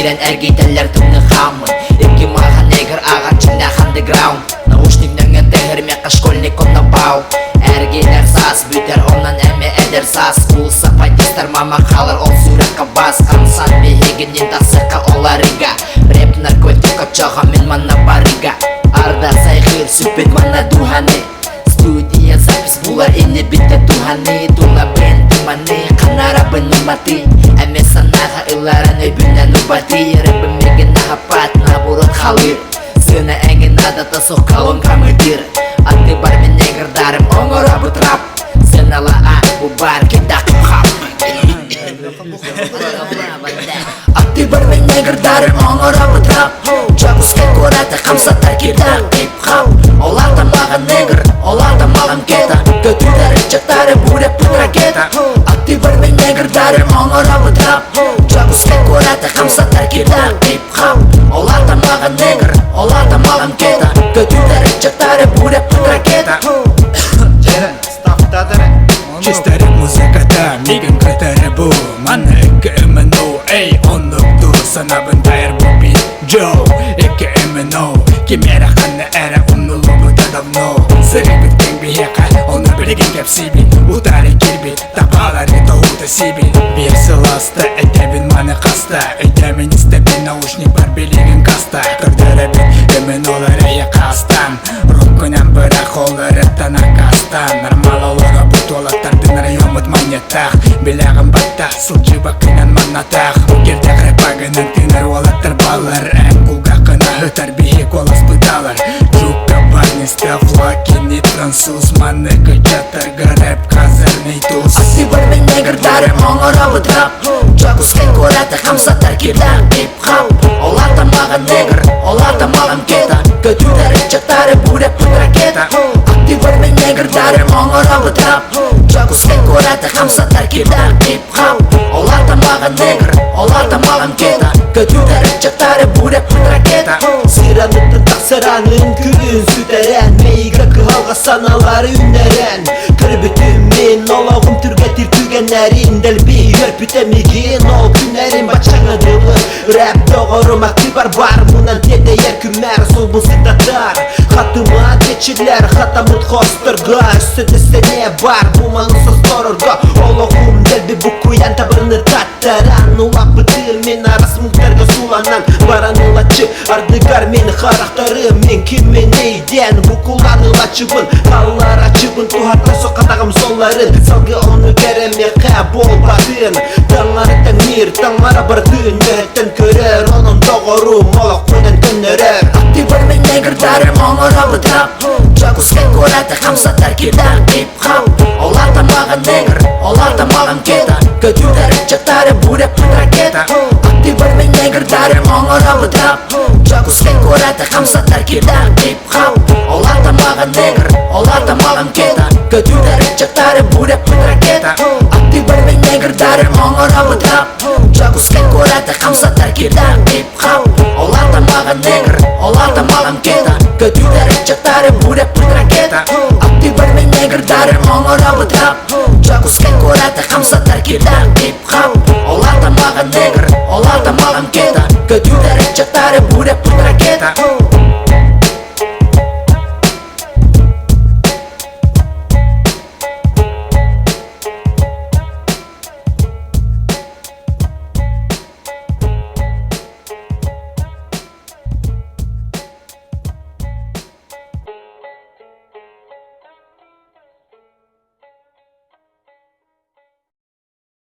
Тирен әргейтелер түмні қамын Екі маған негір ағачында underground Наушникнің әдігірме қашкольник онна бау Әргейлер сас, бүтер оннан әме әдер сас Құлса пайтестер мама қалыр ол сүрекқа бас Қамсан бейгенен тақсыққа оларыға Рэп наркотика чаға мен манна барыға Арда сайғыр сүпет манна духаны Студия запись булар ені бітті туханы Дула бен думаны, қанара бұны маты Әме санаға ұларан өбінен ұбаты Рэпім меген нағапат, набұрын қалыр Сына әңген адата соққалын камыдыр Аты бар мен негірдарым, оңыра бұтрап Сынала бұл бар кендақым қап Аты бар мен негірдарым, оңыра бұтрап Жабыске көрәті қамсаттар кедақ деп қау Оларда маған негір, оларда маған кета Көтілдері чаттары бұрек бұт ракета Аты бар мен негірдарым, оңыра бұтрап Жабыске көрәті қамсаттар кедақ деп қау Оларда маған негір, оларда маған кета Көтілдері чаттары бұрек бұт ракета Чистері музыкада меген кітері бұ Маны екі именно, эй, онлықты Санабын тайыр бұ бит, Джо Екі именно, кемері қанны әрі ұмнылы бұта давно Сыры біткен бейеқа, оны білген кеп сибин Утары кербет, тапалары тоғуды сибин Бір сыласты, әйтебін маны қаста Әйтемін істебін наушник бар білеген каста Күрдірі бін, именно-лары еқастан Рукынан бірақ олары танақ астан Нормал олары бұт олаттардың райомыт манеттақ Біләғім батта, сылжы бақынан маннатақ Кердек рэпагынан тыныр олаттыр балыр Ән кулға қына өтар бейек олас бұдалыр Жукка барнесті флаки не француз Маны күчаттарға рэп қазір нейтуз Аты бар мен негірдарым оңыра бұдрап Жагускен көрәті қамсаттар кедақ деп қау Оларда маған негір, оларда маған кета Көтілдері чаттары бұрек бұт ракета Аты бар мен негірдарым оңыра бұдрап Жагускен көрәті қамсаттар кедақ деп қау Оларда маған негір, оларда маған кета Көтілдері чаттары бұрек бұт ракета Сиранытын тақсыранын күн сүтәрән Мейгі қығалға саналары үнәрән Кірбітім мен олағым түрге тіртүгенәрін Дәлбей өрпітемеген ол күнәрін бачаңыдылы Рэп доғырым активар бар Мұнан теде еркімәр сол бұл ситатар Хатыма дечілер хатамыт қостырға Үсті-дістене бар бұманы состорырға Олағым дәлбей бұкуян табырны таттаран Улап бұтыр мен арас мұқтарға суланан Баранылачы ардыгар мені қарақтары Мен кім мен нейден бұқуланылачыбын Қалар ачыбын туғатта соқатағым соларын Салғы оны кәреме қәбол бадын Таңарыттан мир, таңара бардын Нөттен көрер, оның доғыру Молақ қойдан көнерер Аты бар мен негірдарым оңыра бұдрап Жагускен көрәті қамсаттар кедақ деп қау Оларда маған негір, оларда маған кета Көтілдері чаттары бұрек бұт ракета Аты бар мен негірдарым оңыра бұдрап Жагускен көрәті қамсаттар кедақ деп қау Оларда маған негір, оларда маған кета Көтілдері чаттары бұрек бұт ракета Аты бар мен негірдарым оңыра бұдрап Жагускен көрәті қамсаттар кедақ деп қау Оларда маған негір, оларда маған кета Көтілдері чаттары бұрек бұт ракета Аты бар мен негірдарым оңыра бұдрап Жагускен көрәті қамсаттар кедақ деп қау Оларда маған негір, оларда маған кета Көтілдері чаттары бұрек бұт ракета